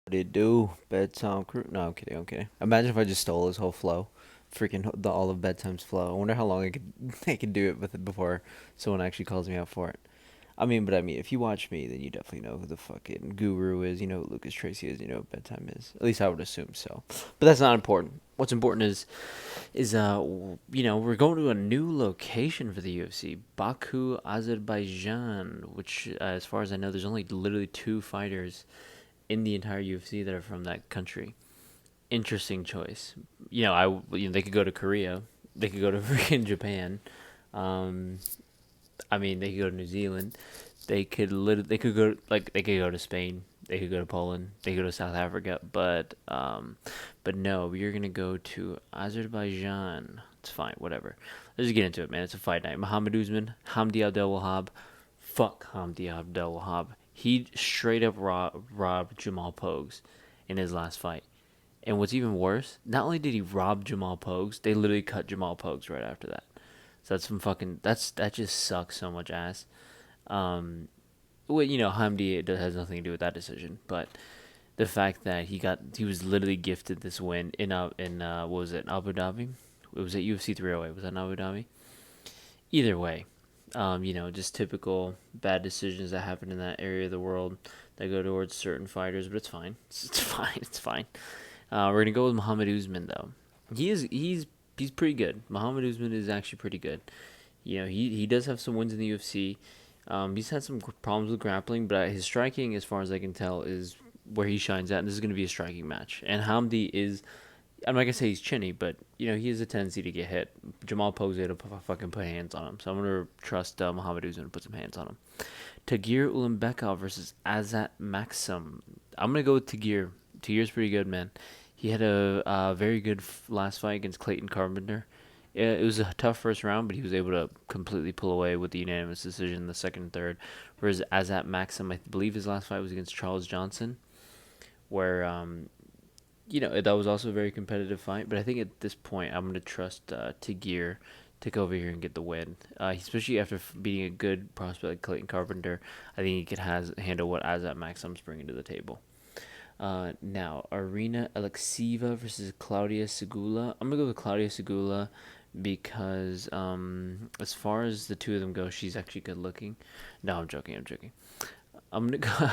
What it do? Bedtime crew? No, I'm kidding. I'm kidding. Imagine if I just stole his whole flow, freaking all of bedtime's flow. I wonder how long I could I could do it with it before someone actually calls me out for it. I mean, if you watch me, then you definitely know who the fucking guru is. You know who Lucas Tracy is. You know what bedtime is. At least I would assume so. But that's not important. What's important is we're going to a new location for the UFC, Baku, Azerbaijan. Which, as far as I know, there's only literally two fighters in the entire UFC that are from that country. Interesting choice. They could go to Korea, they could go to freaking Japan. Um, they could go to New Zealand. They could go they could go to Spain. They could go to Poland. They could go to South Africa. But no, you're gonna go to Azerbaijan. It's fine, whatever. Let's just get into it, man. It's a fight night. Muhammad Usman, Hamdi Abdel Wahab. Fuck Hamdi Abdel Wahab. He straight up robbed Jamal Pogues in his last fight. And what's even worse, not only did he rob Jamal Pogues, they literally cut Jamal Pogues right after that. So that's some fucking that just sucks so much ass. Um, Hamdi has nothing to do with that decision, but the fact that he was literally gifted this win in what was it, Abu Dhabi? It was at UFC 308. Was that in Abu Dhabi? Either way, just typical bad decisions that happen in that area of the world that go towards certain fighters, but it's fine. It's fine. It's fine. We're gonna go with Muhammad Usman though. He's pretty good. Muhammad Usman is actually pretty good. He does have some wins in the UFC. He's had some problems with grappling, but his striking, as far as I can tell, is where he shines at. And this is going to be a striking match. And Hamdi is, I'm not gonna say he's chinny, but he has a tendency to get hit. Jamal Pogues to fucking put hands on him, so I'm gonna trust Muhammad Usman to put some hands on him. Tagir Ulanbekov versus Azat Maxim. I'm gonna go with Tagir. Tagir's pretty good, man. He had a very good last fight against Clayton Carpenter. It was a tough first round, but he was able to completely pull away with the unanimous decision in the second and third. Whereas Azat Maxim, I believe his last fight was against Charles Johnson, where that was also a very competitive fight. But I think at this point, I'm going to trust Tagir to go over here and get the win. Especially after beating a good prospect like Clayton Carpenter, I think he could handle what Azat Maxim's bringing to the table. Now, Arena Alexieva versus Claudia Segula. I'm going to go with Claudia Segula because as far as the two of them go, she's actually good looking. No, I'm joking. I'm joking. I'm gonna go.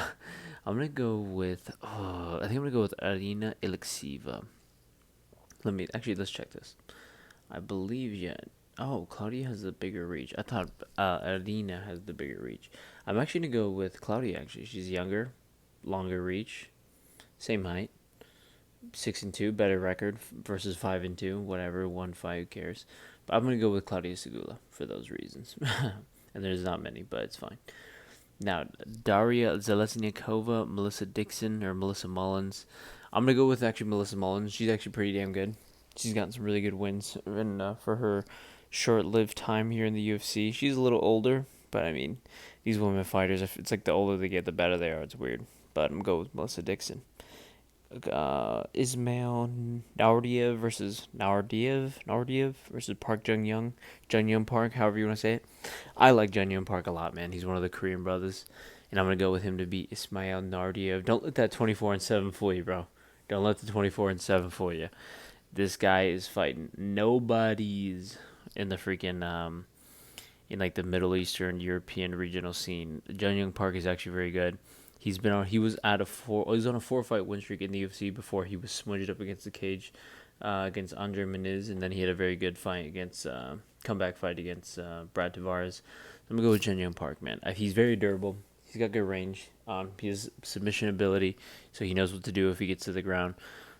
I'm gonna go with. I think I'm gonna go with Arena Alexieva. Let's check this. I believe Oh, Claudia has the bigger reach. I thought Arena has the bigger reach. I'm actually gonna go with Claudia. Actually, she's younger, longer reach, same height, 6-2, better record versus 5-2. Whatever, 1-5, who cares? But I'm gonna go with Claudia Segula for those reasons. And there's not many, but it's fine. Now, Daria Zeleznyakova, Melissa Dixon, or Melissa Mullins. I'm going to go with actually Melissa Mullins. She's actually pretty damn good. She's gotten some really good wins for her short-lived time here in the UFC. She's a little older, but I mean, these women fighters, it's like the older they get, the better they are. It's weird. But I'm going to go with Melissa Dixon. Ismail Nardiev versus Park Jung Young Park, however you want to say it. I like Jung Young Park a lot, man. He's one of the Korean brothers, and I'm gonna go with him to beat Ismail Nardiev. Don't let that 24-7 fool you, bro. Don't let the 24-7 fool you. This guy is fighting nobodies in the freaking in like the Middle Eastern European regional scene. Jung Young Park is actually very good. He was on a 4 fight win streak in the UFC before he was smudged up against the cage against Andre Muniz, and then he had a very good fight against comeback fight against Brad Tavares. I'm gonna go with Jun Young Park, man. He's very durable. He's got good range. He has submission ability, so he knows what to do if he gets to the ground.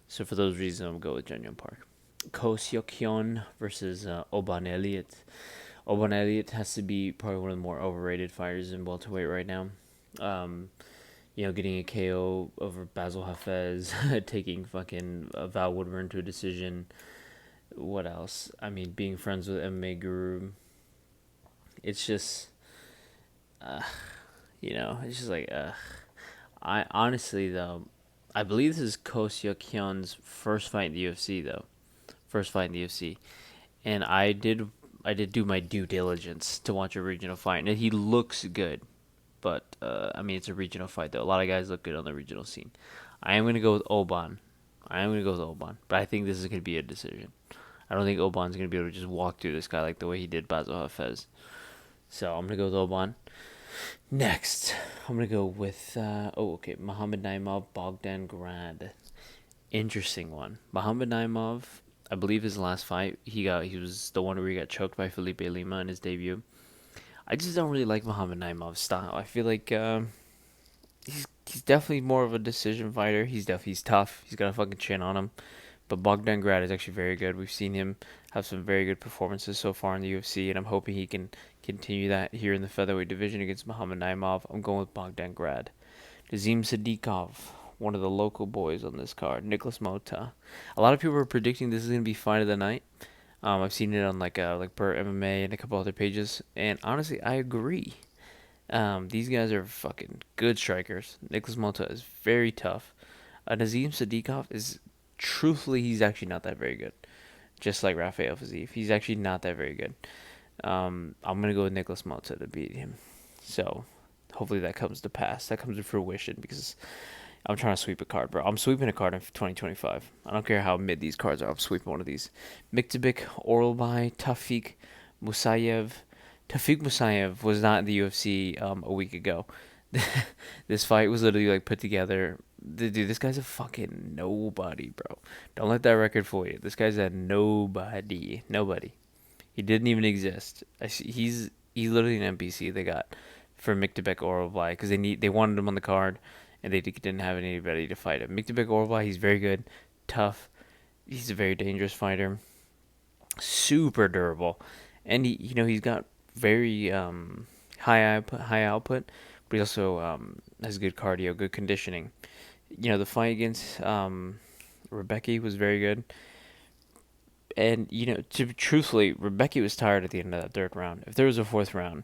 So for those reasons, I'm gonna go with Jun Young Park. Ko Seok Hyun versus Oban Elliott. Oban Elliott has to be probably one of the more overrated fighters in welterweight right now. Getting a KO over Basil Hafez, taking fucking Val Woodburn to a decision. What else? I mean, being friends with MMA Guru. It's just, it's just like, I honestly though, I believe this is Ko Seok Hyun's first fight in the UFC though, first fight in the UFC, and I did do my due diligence to watch a regional fight, and he looks good. But I mean, it's a regional fight though. A lot of guys look good on the regional scene. I am gonna go with Oban. But I think this is gonna be a decision. I don't think Oban's gonna be able to just walk through this guy like the way he did Basil Hafez. So I'm gonna go with Oban. Next, I'm gonna go with Muhammad Naimov Bogdan Grad. Interesting one. Muhammad Naimov, I believe his last fight, he was the one where he got choked by Felipe Lima in his debut. I just don't really like Muhammad Naimov's style. I feel like he's definitely more of a decision fighter. He's tough. He's got a fucking chin on him. But Bogdan Grad is actually very good. We've seen him have some very good performances so far in the UFC, and I'm hoping he can continue that here in the featherweight division against Muhammad Naimov. I'm going with Bogdan Grad. Nazim Sadikov, one of the local boys on this card. Nicholas Mota. A lot of people are predicting this is going to be fight of the night. I've seen it on like Burt MMA and a couple other pages, and honestly, I agree. These guys are fucking good strikers. Nicholas Mota is very tough. Nazim Sadikov is, truthfully, he's actually not that very good. Just like Rafael Fiziev, he's actually not that very good. I'm gonna go with Nicholas Mota to beat him. So hopefully that comes to pass. That comes to fruition because I'm trying to sweep a card, bro. I'm sweeping a card in 2025. I don't care how mid these cards are. I'm sweeping one of these. Miktabik, Oralbai, Tafik, Musayev. Tafik Musayev was not in the UFC a week ago. This fight was literally like put together. Dude, this guy's a fucking nobody, bro. Don't let that record fool you. This guy's a nobody. Nobody. He didn't even exist. He's literally an NPC they got for Miktabek Oralbai because they wanted him on the card and they didn't have anybody to fight him. Miktabek Oralbai, he's very good, tough. He's a very dangerous fighter, super durable, and he's got very high output, but he also has good cardio, good conditioning. The fight against Rebecca was very good. And, truthfully, Rebecca was tired at the end of that third round. If there was a fourth round,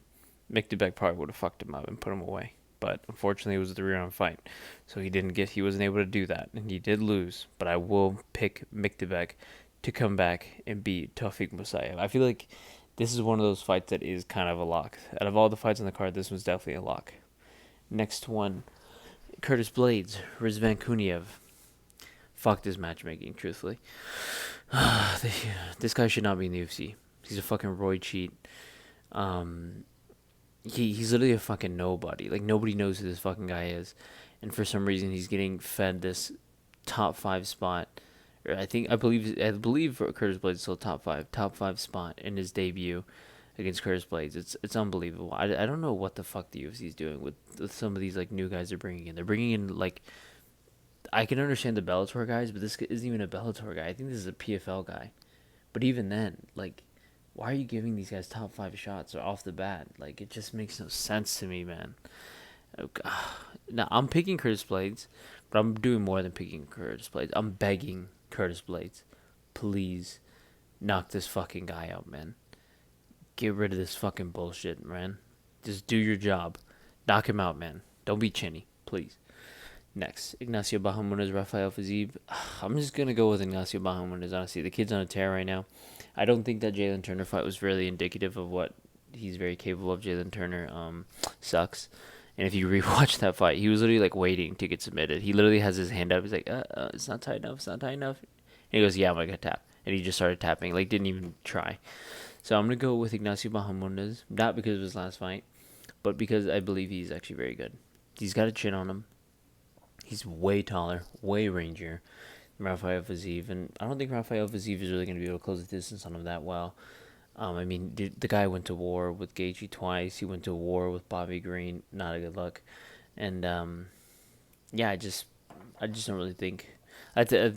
Mick DeBeck probably would have fucked him up and put him away. But unfortunately, it was a 3-round fight. So he wasn't able to do that. And he did lose. But I will pick Mick DeBeck to come back and beat Tawfiq Musayev. I feel like this is one of those fights that is kind of a lock. Out of all the fights on the card, this one's definitely a lock. Next one, Curtis Blades, Rizvan Kuniev. Fuck this matchmaking, truthfully. This guy should not be in the UFC. He's a fucking roid cheat. He's literally a fucking nobody. Like, nobody knows who this fucking guy is. And for some reason, he's getting fed this top 5 spot. Or I believe Curtis Blades is still top 5 spot in his debut against Curtis Blades. It's unbelievable. I don't know what the fuck the UFC is doing with some of these like new guys they're bringing in. They're bringing in like, I can understand the Bellator guys, but this isn't even a Bellator guy. I think this is a PFL guy. But even then, like, why are you giving these guys top 5 shots off the bat? Like, it just makes no sense to me, man. Now, I'm picking Curtis Blades, but I'm doing more than picking Curtis Blades. I'm begging Curtis Blades, please knock this fucking guy out, man. Get rid of this fucking bullshit, man. Just do your job. Knock him out, man. Don't be chinny, please. Next, Ignacio Bahamondes, Rafael Fiziev. I'm just going to go with Ignacio Bahamondes, honestly. The kid's on a tear right now. I don't think that Jalen Turner fight was really indicative of what he's very capable of. Jalen Turner sucks. And if you rewatch that fight, he was literally like waiting to get submitted. He literally has his hand up. He's like, it's not tight enough. It's not tight enough. And he goes, yeah, I'm going to tap. And he just started tapping. Like, didn't even try. So I'm going to go with Ignacio Bahamondes. Not because of his last fight, but because I believe he's actually very good. He's got a chin on him. He's way taller, way rangier than Rafael Fiziev. And I don't think Rafael Fiziev is really going to be able to close the distance on him that well. I mean, the guy went to war with Gaethje twice. He went to war with Bobby Green. Not a good look. And, yeah, I just don't really think...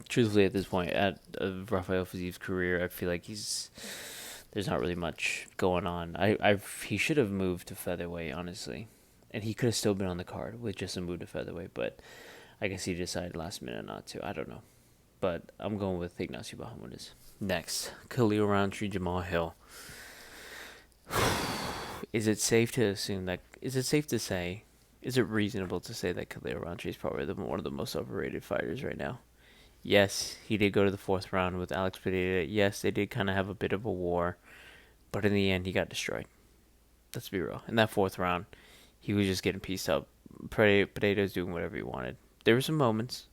truthfully, at this point, of Rafael Fiziev's career, I feel like there's not really much going on. He should have moved to featherweight, honestly. And he could have still been on the card with just a move to featherweight, but I guess he decided last minute not to. I don't know. But I'm going with Ignacio Bahamondes. Next, Khalil Roundtree, Jamal Hill. Is it safe to say, is it reasonable to say that Khalil Roundtree is probably one of the most overrated fighters right now? Yes, he did go to the 4th round with Alex Pereira. Yes, they did kind of have a bit of a war. But in the end, he got destroyed. Let's be real. In that 4th round, he was just getting pieced up. Pereira's doing whatever he wanted. There were some moments,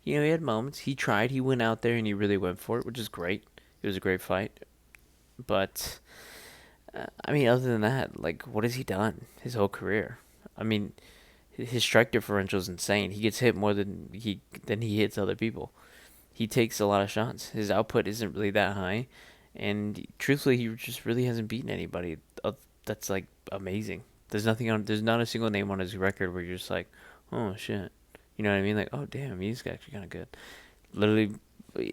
he had moments. He tried. He went out there and he really went for it, which is great. It was a great fight. But I mean, other than that, like, what has he done his whole career? I mean, his strike differential is insane. He gets hit more than he hits other people. He takes a lot of shots. His output isn't really that high, and truthfully, he just really hasn't beaten anybody. That's like amazing. There's nothing on. There's not a single name on his record where you're just like, oh shit, you know what I mean? Like, oh damn, he's actually kind of good. Literally,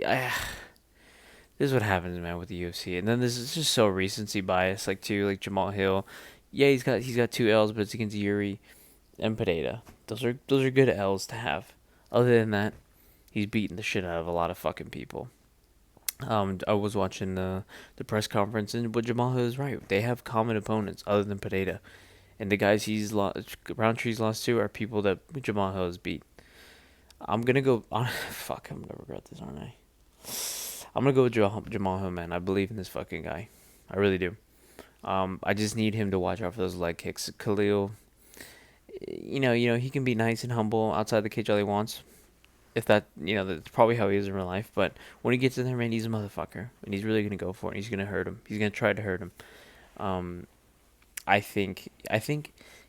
I, this is what happens, man, with the UFC. And then this is just so recency bias, like too, like Jamal Hill. Yeah, he's got two L's, but it's against Yuri and Pineda. Those are good L's to have. Other than that, he's beating the shit out of a lot of fucking people. I was watching the press conference, and what Jamal Hill is right. They have common opponents other than Pineda, and the guys he's lost, Roundtree's lost to, are people that Jamal Hill has beat. I'm gonna go on. Fuck, I'm gonna regret this, aren't I? I'm gonna go with Jamal Hill, man. I believe in this fucking guy. I really do. I just need him to watch out for those leg kicks. Khalil, he can be nice and humble outside the cage all he wants. If that, that's probably how he is in real life. But when he gets in there, man, he's a motherfucker, and he's really gonna go for it. And he's gonna hurt him. He's gonna try to hurt him. Um, I think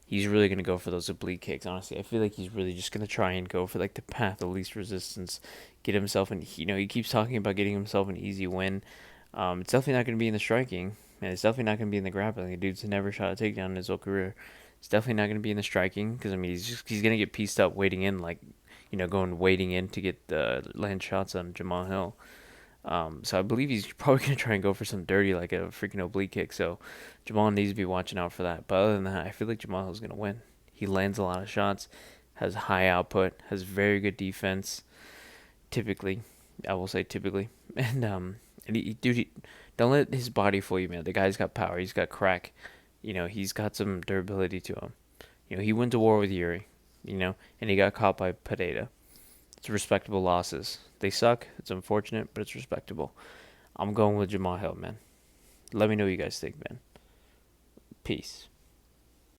he's really gonna go for those oblique kicks. Honestly, I feel like he's really just gonna try and go for like the path of least resistance, get himself and he keeps talking about getting himself an easy win. It's definitely not gonna be in the striking, and it's definitely not gonna be in the grappling. The dude's never shot a takedown in his whole career. It's definitely not gonna be in the striking because I mean he's gonna get pieced up waiting in like, going waiting in to get land shots on Jamal Hill. So I believe he's probably gonna try and go for some dirty, like a freaking oblique kick. So Jamal needs to be watching out for that. But other than that, I feel like Jamal is gonna win. He lands a lot of shots, has high output, has very good defense. Typically, I will say typically, and don't let his body fool you, man. The guy's got power. He's got crack. He's got some durability to him. He went to war with Yuri. And he got caught by Pineda. It's respectable losses. They suck. It's unfortunate, but it's respectable. I'm going with Jamal Hill, man. Let me know what you guys think, man. Peace.